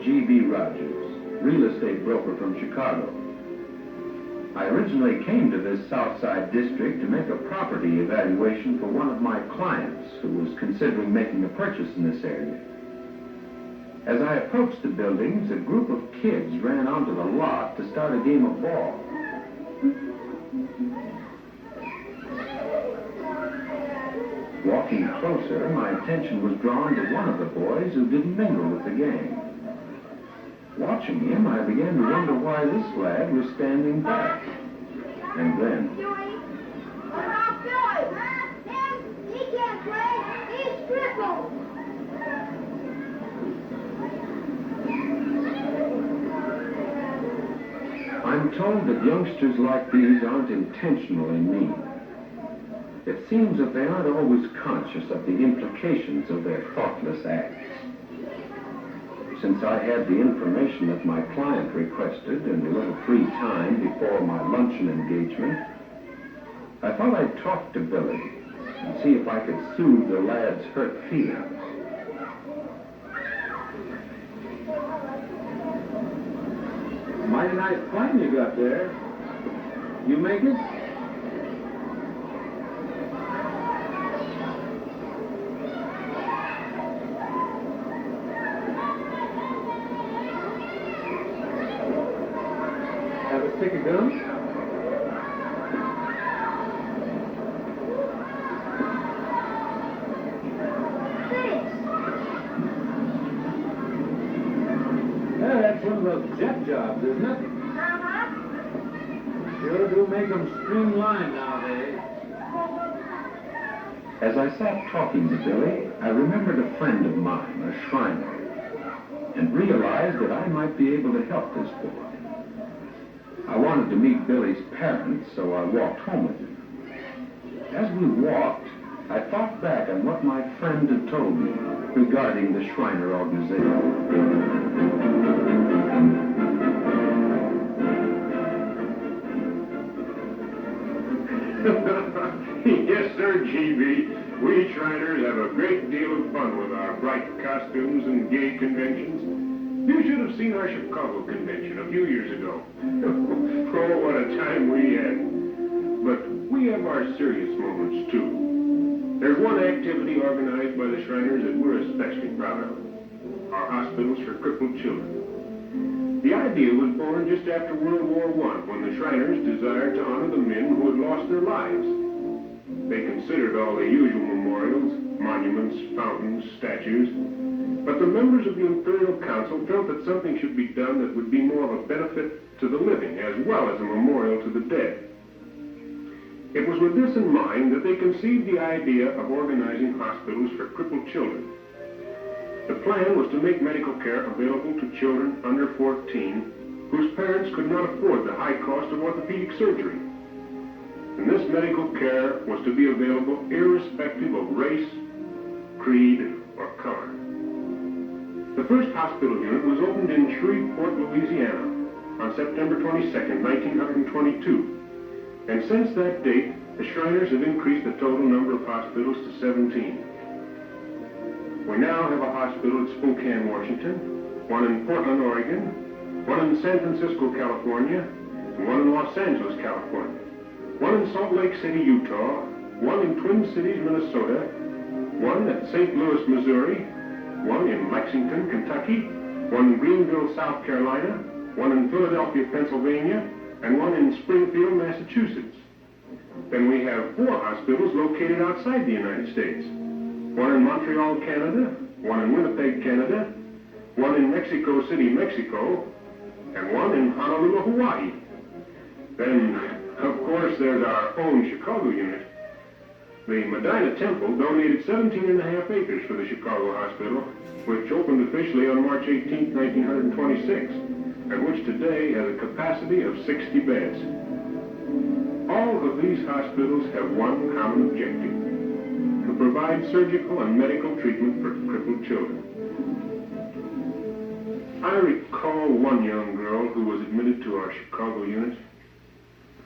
G.B. Rogers, real estate broker from Chicago. I originally came to this Southside district to make a property evaluation for one of my clients who was considering making a purchase in this area. As I approached the buildings, a group of kids ran onto the lot to start a game of ball. Walking closer, my attention was drawn to one of the boys who didn't mingle with the gang. Watching him, I began to wonder why this lad was standing back. And then... What about Billy? He can't play. He's crippled. I'm told that youngsters like these aren't intentionally mean. It seems that they aren't always conscious of the implications of their thoughtless acts. Since I had the information that my client requested and a little free time before my luncheon engagement, I thought I'd talk to Billy and see if I could soothe the lad's hurt feelings. Mighty nice plane you got there. You make it? Have a stick of gum? Yeah, that's one of those jet jobs, isn't it? Sure do make them streamlined nowadays. As I sat talking to Billy, I remembered a friend of mine, a Shriner, and realized that I might be able to help this boy. I wanted to meet Billy's parents, so I walked home with him. As we walked, I thought back on what my friend had told me regarding the Shriner organization. Yes, sir, G.B. We Shriners have a great deal of fun with our bright costumes and gay conventions. You should have seen our Chicago convention a few years ago. Oh, what a time we had. But we have our serious moments, too. There's one activity organized by the Shriners that we're especially proud of. Our hospitals for crippled children. The idea was born just after World War I, when the Shriners desired to honor the men who had lost their lives. They considered all the usual memorials, monuments, fountains, statues, but the members of the Imperial Council felt that something should be done that would be more of a benefit to the living as well as a memorial to the dead. It was with this in mind that they conceived the idea of organizing hospitals for crippled children. The plan was to make medical care available to children under 14 whose parents could not afford the high cost of orthopedic surgery. And this medical care was to be available irrespective of race, creed, or color. The first hospital unit was opened in Shreveport, Louisiana on September 22nd, 1922. And since that date, the Shriners have increased the total number of hospitals to 17. We now have a hospital at Spokane, Washington, one in Portland, Oregon, one in San Francisco, California, and one in Los Angeles, California, one in Salt Lake City, Utah, one in Twin Cities, Minnesota, one at St. Louis, Missouri, one in Lexington, Kentucky, one in Greenville, South Carolina, one in Philadelphia, Pennsylvania, and one in Springfield, Massachusetts. Then we have 4 hospitals located outside the United States. One in Montreal, Canada, one in Winnipeg, Canada, one in Mexico City, Mexico, and one in Honolulu, Hawaii. Then, of course, there's our own Chicago unit. The Medina Temple donated 17.5 acres for the Chicago Hospital, which opened officially on March 18, 1926, and which today has a capacity of 60 beds. All of these hospitals have one common objective: to provide surgical and medical treatment for crippled children. I recall one young girl who was admitted to our Chicago unit.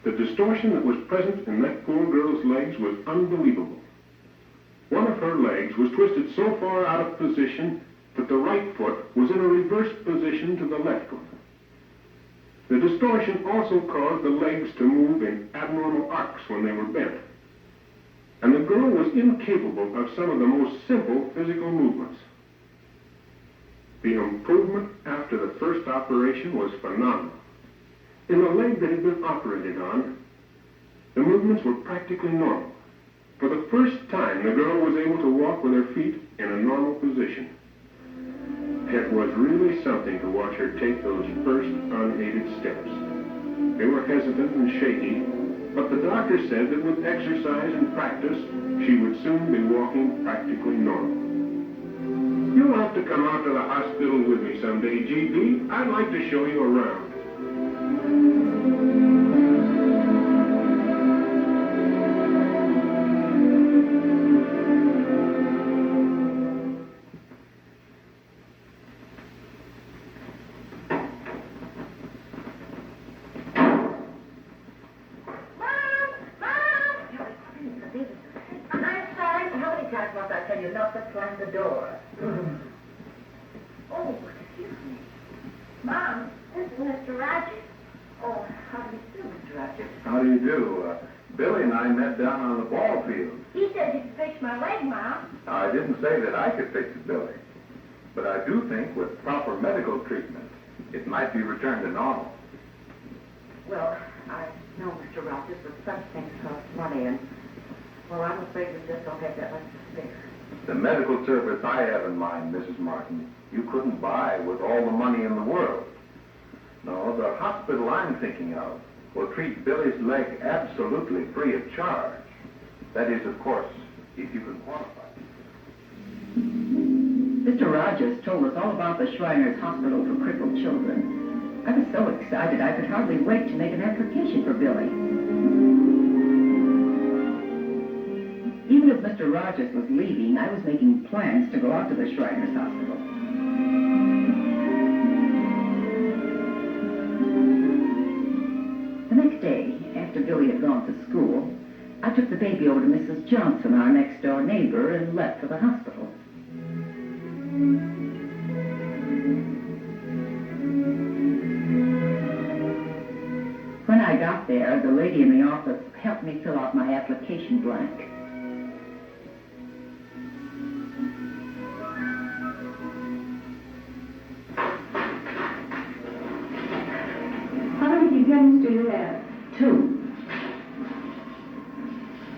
The distortion that was present in that poor girl's legs was unbelievable. One of her legs was twisted so far out of position that the right foot was in a reversed position to the left foot. The distortion also caused the legs to move in abnormal arcs when they were bent. And the girl was incapable of some of the most simple physical movements. The improvement after the first operation was phenomenal. In the leg that had been operated on, the movements were practically normal. For the first time, the girl was able to walk with her feet in a normal position. It was really something to watch her take those first unaided steps. They were hesitant and shaky, but the doctor said that with exercise and practice, she would soon be walking practically normal. You'll have to come out to the hospital with me someday, GP. I'd like to show you around. Slam the door. Oh, excuse me. Mom, this is Mr. Rogers. Oh, how do you do, Mr. Rogers? How do you do? Billy and I met down on the ball field. He said you could fix my leg, Mom. I didn't say that I could fix it, Billy. But I do think with proper medical treatment, it might be returned to normal. Well, I know, Mr. Rogers, but such things cost money, and, well, I'm afraid we just don't have that much to spare. The medical service I have in mind, Mrs. Martin, you couldn't buy with all the money in the world. No, the hospital I'm thinking of will treat Billy's leg absolutely free of charge. That is, of course, if you can qualify. Mr. Rogers told us all about the Shriners Hospital for Crippled Children. I was so excited I could hardly wait to make an application for Billy. Even as Mr. Rogers was leaving, I was making plans to go out to the Shriners Hospital. The next day, after Billy had gone to school, I took the baby over to Mrs. Johnson, our next-door neighbor, and left for the hospital. When I got there, the lady in the office helped me fill out my application blank. How many dependents do you have? 2.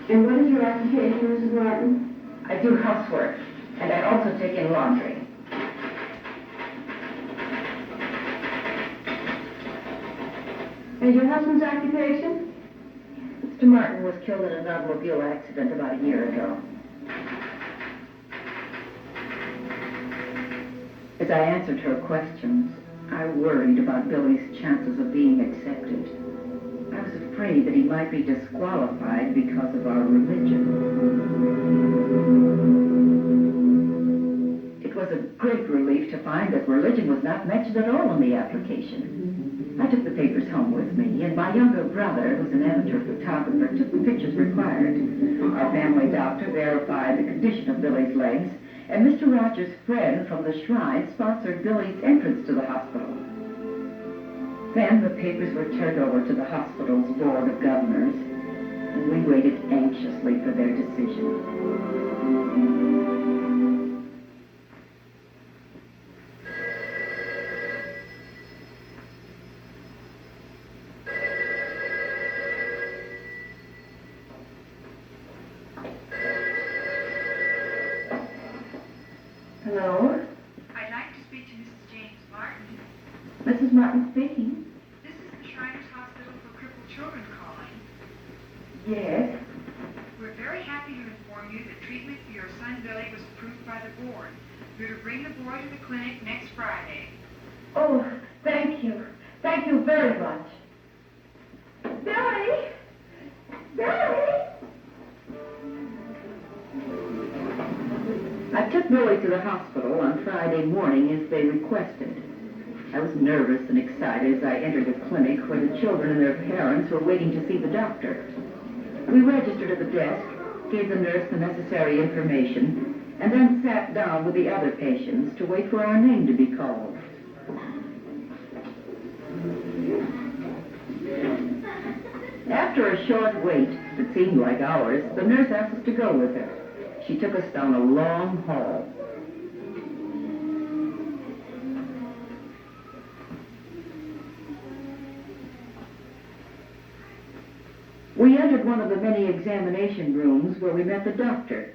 And what is your occupation, Mrs. Martin? I do housework, and I also take in laundry. And your husband's occupation? Mr. Martin was killed in an automobile accident about a year ago. As I answered her questions, I worried about Billy's chances of being accepted. I was afraid that he might be disqualified because of our religion. It was a great relief to find that religion was not mentioned at all in the application. I took the papers home with me, and my younger brother, who's an amateur photographer, took the pictures required. Our family doctor verified the condition of Billy's legs, and Mr. Rogers' friend from the shrine sponsored Billy's entrance to the hospital. Then the papers were turned over to the hospital's board of governors, and we waited anxiously for their decision. Hello? I'd like to speak to Mrs. James Martin. Mrs. Martin speaking. This is the Shriners Hospital for Crippled Children calling. Yes? We're very happy to inform you that treatment for your son Billy was approved by the board. You're to bring the boy to the clinic next Friday. Oh, thank you. Thank you very much. Billy! Billy! I took Billy to the hospital on Friday morning as they requested. I was nervous and excited as I entered the clinic where the children and their parents were waiting to see the doctor. We registered at the desk, gave the nurse the necessary information, and then sat down with the other patients to wait for our name to be called. After a short wait that seemed like hours, the nurse asked us to go with her. She took us down a long hall. We entered one of the many examination rooms where we met the doctor.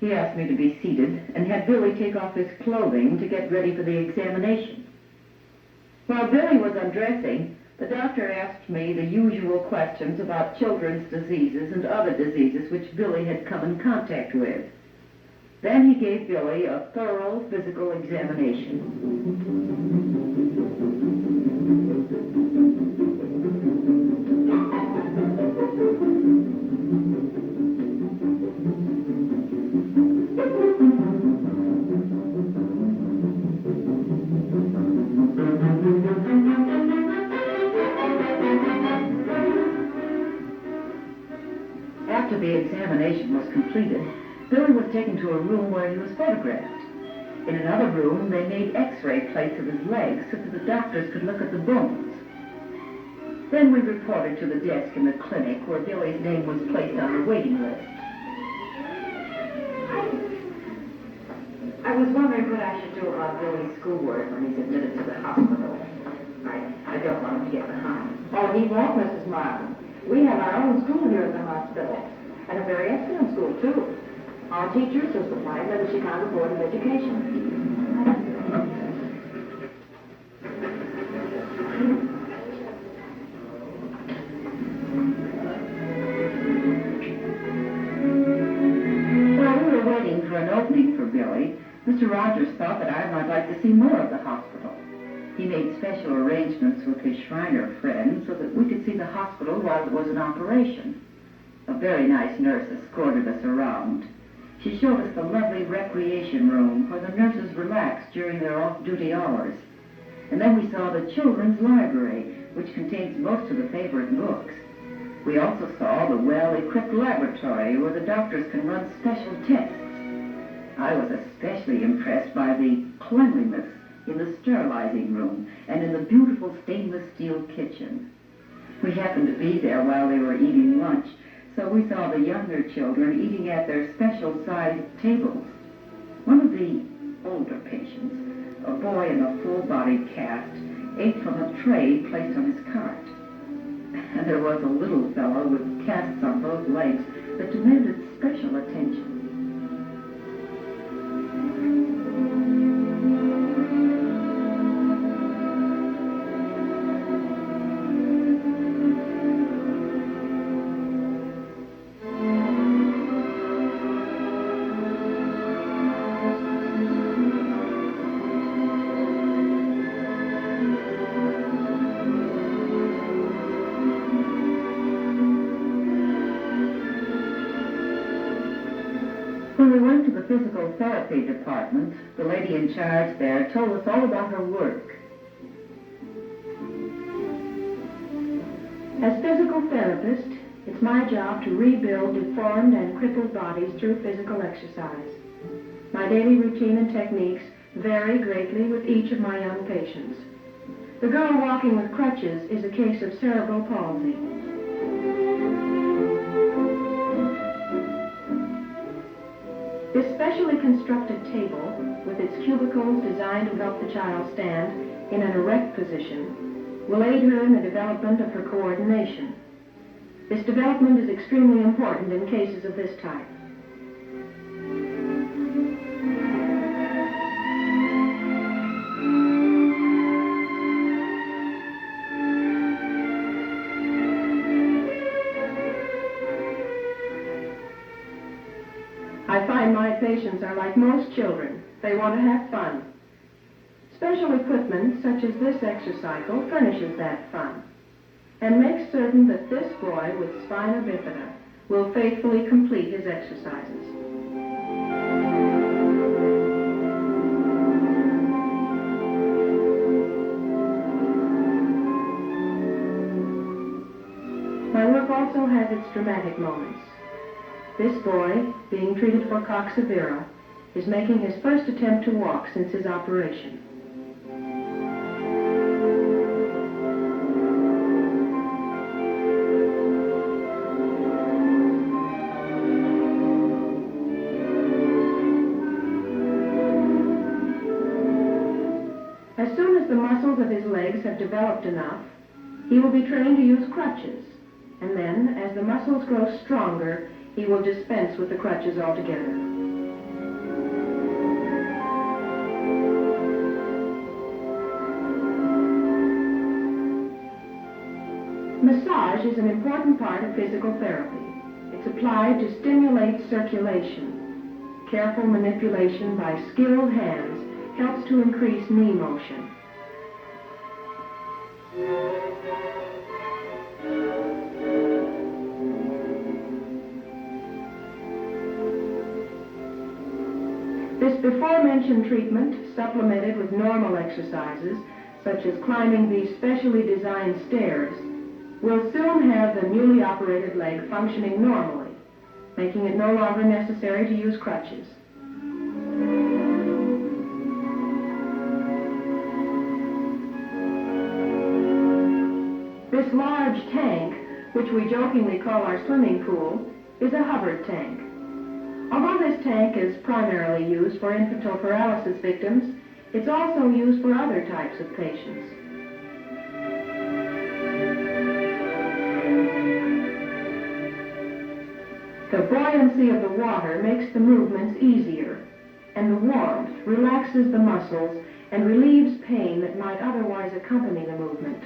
He asked me to be seated and had Billy take off his clothing to get ready for the examination. While Billy was undressing, the doctor asked me the usual questions about children's diseases and other diseases which Billy had come in contact with. Then he gave Billy a thorough physical examination. After the examination was completed, Billy was taken to a room where he was photographed. In another room, they made x-ray plates of his legs so that the doctors could look at the bones. Then we reported to the desk in the clinic where Billy's name was placed on the waiting list. I was wondering what I should do about Billy's schoolwork when he's admitted to the hospital. I don't want him to get behind. Oh, he won't, Mrs. Martin. We have our own school here at the hospital, and a very excellent school, too. Our teachers are supplied by the Chicago Board of Education. While we were waiting for an opening for Billy, Mr. Rogers thought that I might like to see more of the hospital. He made special arrangements with his Shriner friends so that we could see the hospital while it was in operation. A very nice nurse escorted us around. She showed us the lovely recreation room where the nurses relaxed during their off-duty hours. And then we saw the children's library, which contains most of the favorite books. We also saw the well-equipped laboratory where the doctors can run special tests. I was especially impressed by the cleanliness in the sterilizing room and in the beautiful stainless steel kitchen. We happened to be there while they were eating lunch, so we saw the younger children eating at their special-sized tables. One of the older patients, a boy in a full-bodied cast, ate from a tray placed on his cart. And there was a little fellow with casts on both legs that demanded special attention. When we went to the physical therapy department, the lady in charge there told us all about her work. As physical therapist, it's my job to rebuild deformed and crippled bodies through physical exercise. My daily routine and techniques vary greatly with each of my young patients. The girl walking with crutches is a case of cerebral palsy. This specially constructed table, with its cubicles designed to help the child stand in an erect position, will aid her in the development of her coordination. This development is extremely important in cases of this type. I find my patients are like most children. They want to have fun. Special equipment, such as this exercycle, furnishes that fun and makes certain that this boy with spina bifida will faithfully complete his exercises. My work also has its dramatic moments. This boy, being treated for coxa vara, is making his first attempt to walk since his operation. As soon as the muscles of his legs have developed enough, he will be trained to use crutches, and then, as the muscles grow stronger, he will dispense with the crutches altogether. Massage is an important part of physical therapy. It's applied to stimulate circulation. Careful manipulation by skilled hands helps to increase knee motion. This before-mentioned treatment, supplemented with normal exercises, such as climbing these specially designed stairs, will soon have the newly operated leg functioning normally, making it no longer necessary to use crutches. This large tank, which we jokingly call our swimming pool, is a Hubbard tank. Although this tank is primarily used for infantile paralysis victims, it's also used for other types of patients. The buoyancy of the water makes the movements easier, and the warmth relaxes the muscles and relieves pain that might otherwise accompany the movement.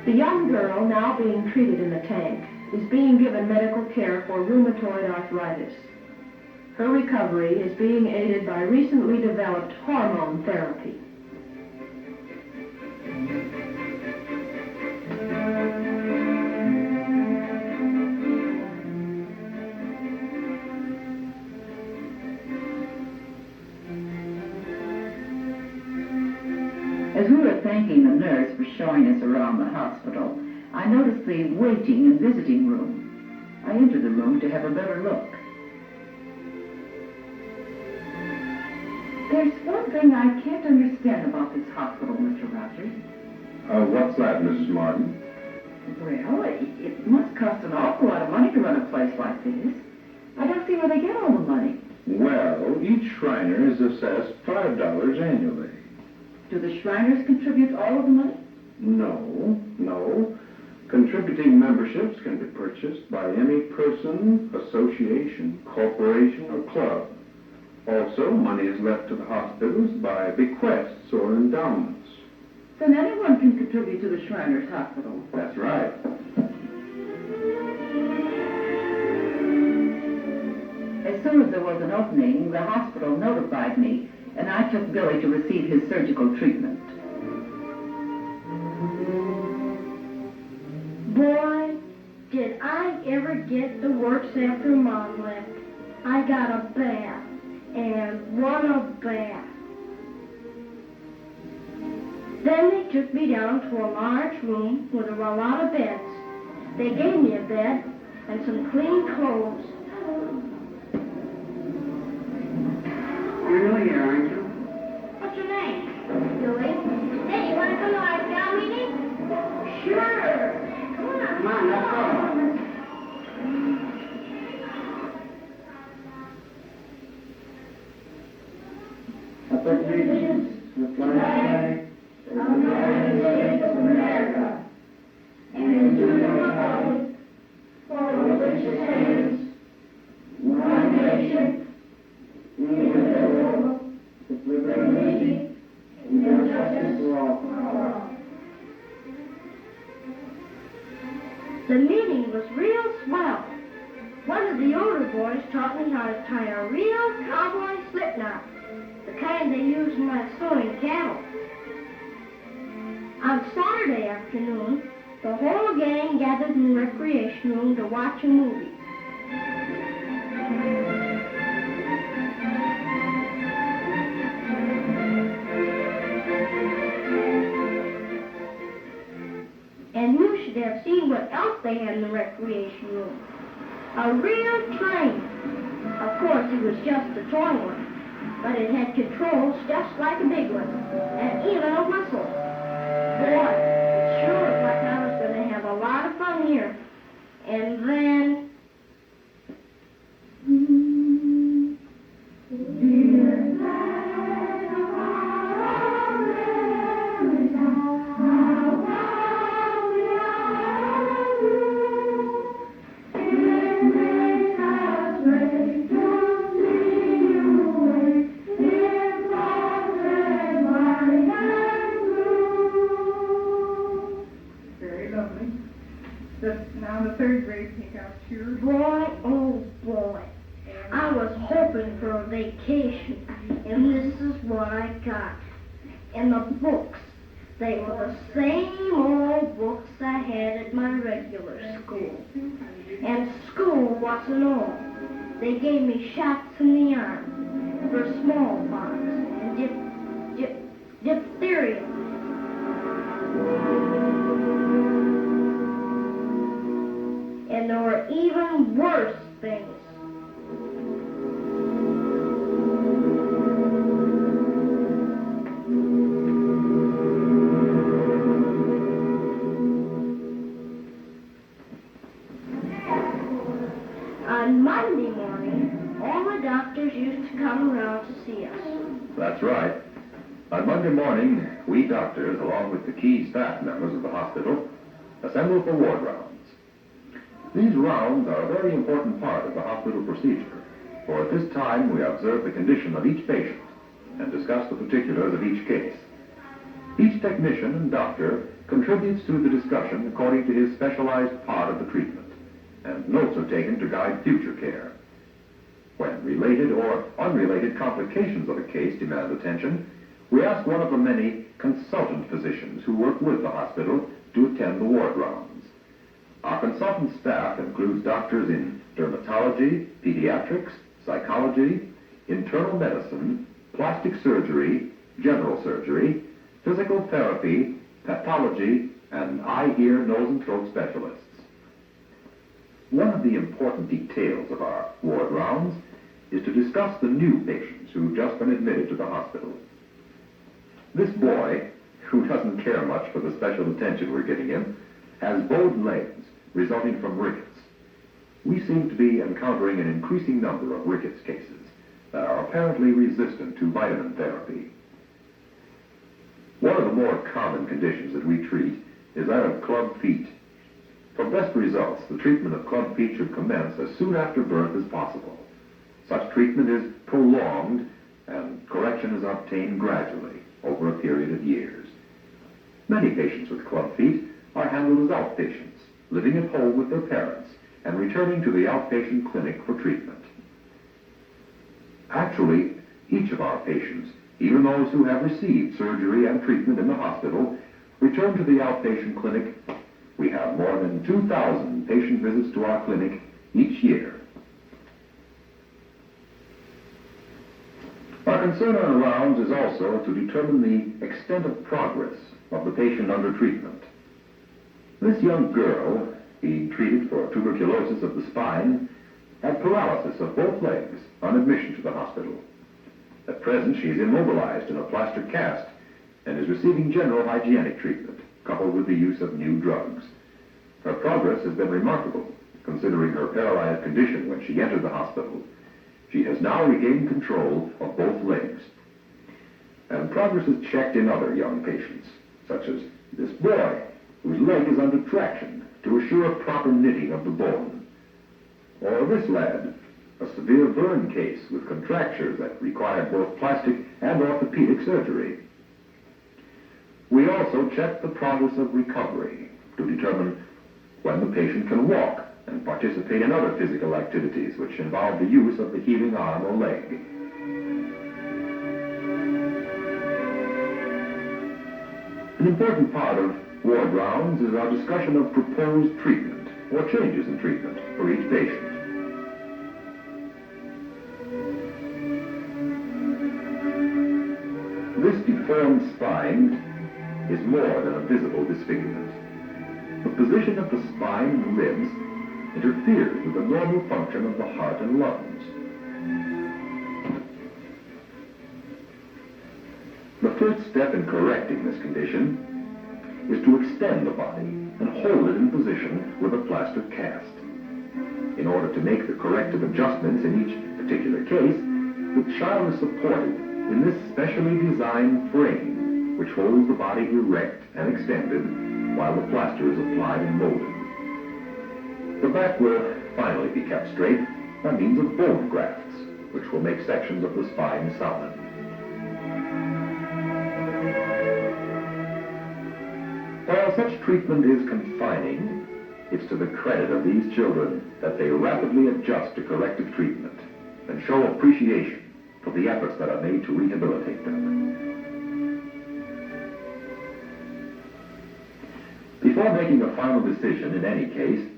The young girl now being treated in the tank is being given medical care for rheumatoid arthritis. Her recovery is being aided by recently developed hormone therapy. As we were thanking the nurse for showing us around the hospital, I noticed the waiting and visiting room. I entered the room to have a better look. There's one thing I can't understand about this hospital, Mr. Rogers. What's that, Mrs. Martin? Well, it must cost an awful lot of money to run a place like this. I don't see where they get all the money. Well, each Shriner is assessed $5 annually. Do the Shriners contribute all of the money? No. Contributing memberships can be purchased by any person, association, corporation, or club. Also, money is left to the hospitals by bequests or endowments. Then anyone can contribute to the Shriners Hospital. That's right. As soon as there was an opening, the hospital notified me, and I took Billy to receive his surgical treatment. Boy, did I ever get the works after Mom left. I got a bath, and what a bath. Then they took me down to a large room where there were a lot of beds. They gave me a bed and some clean clothes. You're new here, aren't you? What's your name? Billy. Hey, you want to come to our town meeting? Sure. Come on. Come on, let's go. I pledge allegiance to the flag of the United States of America and to the republic for which it stands, one nation, indivisible, with liberty and justice for all. The meeting was real swell. One of the older boys taught me how to tie a real cowboy slip knot, the kind they use in my sewing cattle. On Saturday afternoon, the whole gang gathered in the recreation room to watch a movie. they had in the recreation room. A real train. Of course, it was just a toy one, but it had controls just like a big one, and even a whistle. Boy, it sure looked like I was going to have a lot of fun here. And then... Now the third grade pick out your... Boy, oh boy. I was hoping for a vacation, and this is what I got. And the books, they were the same old books I had at my regular school. And school wasn't all. They gave me shots in the arm for smallpox and diphtheria. And there were even worse things. On Monday morning, all the doctors used to come around to see us. That's right. On Monday morning, we doctors, along with the key staff members of the hospital, assemble for ward rounds. These rounds are a very important part of the hospital procedure, for at this time we observe the condition of each patient and discuss the particulars of each case. Each technician and doctor contributes to the discussion according to his specialized part of the treatment, and notes are taken to guide future care. When related or unrelated complications of a case demand attention, we ask one of the many consultant physicians who work with the hospital to attend the ward rounds. Our consultant staff includes doctors in dermatology, pediatrics, psychology, internal medicine, plastic surgery, general surgery, physical therapy, pathology, and eye, ear, nose, and throat specialists. One of the important details of our ward rounds is to discuss the new patients who've just been admitted to the hospital. This boy, who doesn't care much for the special attention we're giving him, has bowed legs resulting from rickets. We seem to be encountering an increasing number of rickets cases that are apparently resistant to vitamin therapy. One of the more common conditions that we treat is that of club feet. For best results, the treatment of club feet should commence as soon after birth as possible. Such treatment is prolonged and correction is obtained gradually over a period of years. Many patients with club feet are handled as outpatients, living at home with their parents and returning to the outpatient clinic for treatment. Actually, each of our patients, even those who have received surgery and treatment in the hospital, return to the outpatient clinic. We have more than 2,000 patient visits to our clinic each year. Our concern on the rounds is also to determine the extent of progress of the patient under treatment. This young girl, being treated for tuberculosis of the spine, had paralysis of both legs on admission to the hospital. At present, she is immobilized in a plaster cast and is receiving general hygienic treatment, coupled with the use of new drugs. Her progress has been remarkable, considering her paralyzed condition when she entered the hospital. She has now regained control of both legs. And progress is checked in other young patients, such as this boy, whose leg is under traction to assure proper knitting of the bone. Or this lad, a severe burn case with contractures that required both plastic and orthopedic surgery. We also check the progress of recovery to determine when the patient can walk and participate in other physical activities which involve the use of the healing arm or leg. An important part of ward rounds is our discussion of proposed treatment or changes in treatment for each patient. This deformed spine is more than a visible disfigurement. The position of the spine and ribs interferes with the normal function of the heart and lungs. The first step in correcting this condition is to extend the body and hold it in position with a plaster cast. In order to make the corrective adjustments in each particular case, the child is supported in this specially designed frame, which holds the body erect and extended while the plaster is applied and molded. The back will finally be kept straight by means of bone grafts, which will make sections of the spine solid. While such treatment is confining, it's to the credit of these children that they rapidly adjust to corrective treatment and show appreciation for the efforts that are made to rehabilitate them. Before making a final decision in any case,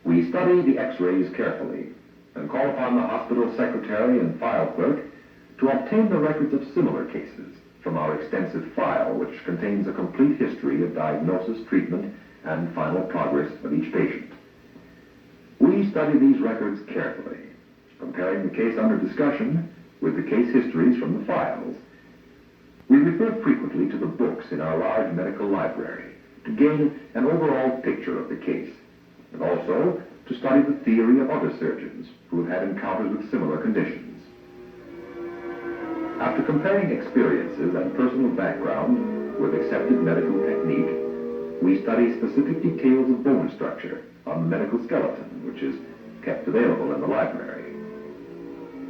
we study the x-rays carefully and call upon the hospital secretary and file clerk to obtain the records of similar cases from our extensive file, which contains a complete history of diagnosis, treatment, and final progress of each patient. We study these records carefully, comparing the case under discussion with the case histories from the files. We refer frequently to the books in our large medical library to gain an overall picture of the case, and also to study the theory of other surgeons who have had encounters with similar conditions. After comparing experiences and personal background with accepted medical technique, we study specific details of bone structure on the medical skeleton, which is kept available in the library.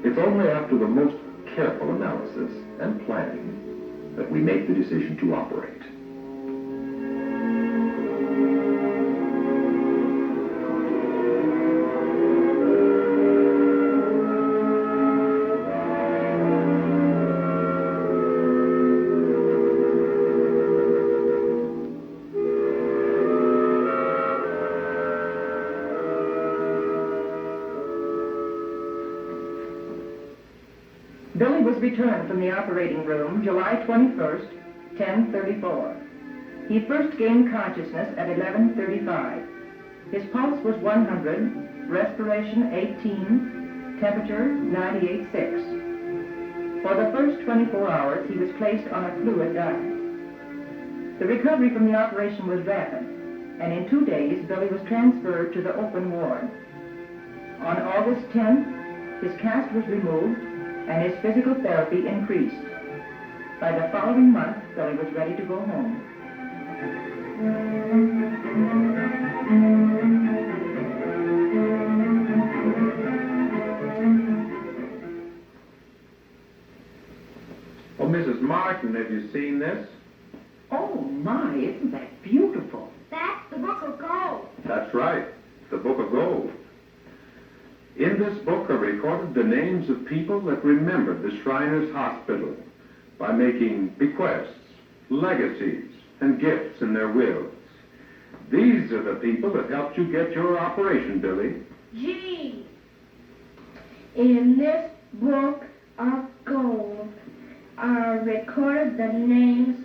It's only after the most careful analysis and planning that we make the decision to operate. Billy was returned from the operating room July 21st, 10:34. He first gained consciousness at 11:35. His pulse was 100, respiration 18, temperature 98.6. For the first 24 hours, he was placed on a fluid diet. The recovery from the operation was rapid, and in 2 days, Billy was transferred to the open ward. On August 10th, his cast was removed, and his physical therapy increased. By the following month, Billy was ready to go home. Oh, Mrs. Martin, have you seen this? Oh, my, isn't that beautiful? That's the Book of Gold. That's right, the Book of Gold. In this book are recorded the names of people that remembered the Shriners Hospital by making bequests, legacies, and gifts in their wills. These are the people that helped you get your operation, Billy. Gee, in this Book of Gold are recorded the names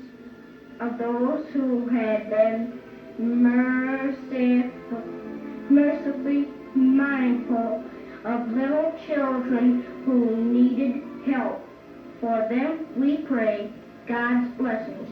of those who had been mercifully mindful of little children who needed help. For them we pray God's blessings.